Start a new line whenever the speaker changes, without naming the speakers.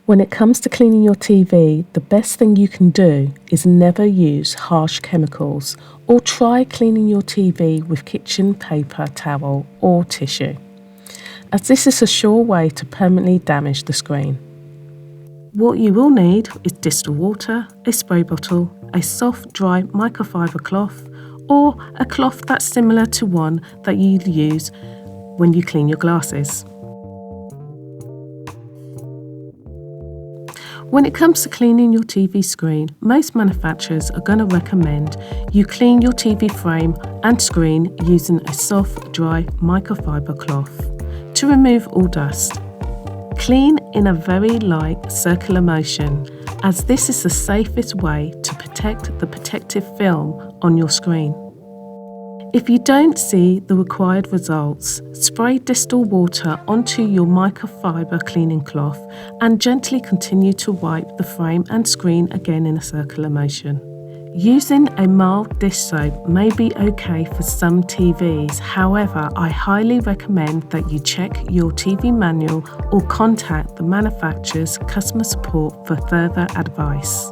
When it comes to cleaning your TV, the best thing you can do is never use harsh chemicals or try cleaning your TV with kitchen paper towel or tissue, as this is a sure way to permanently damage the screen. What you will need is distilled water, a spray bottle, a soft dry microfiber cloth, or a cloth that's similar to one that you use when you clean your glasses. When it comes to cleaning your TV screen, most manufacturers are going to recommend you clean your TV frame and screen using a soft, dry microfiber cloth to remove all dust. Clean in a very light circular motion, as this is the safest way to protect the protective film on your screen. If you don't see the required results, spray distilled water onto your microfiber cleaning cloth and gently continue to wipe the frame and screen again in a circular motion. Using a mild dish soap may be okay for some TVs, however, I highly recommend that you check your TV manual or contact the manufacturer's customer support for further advice.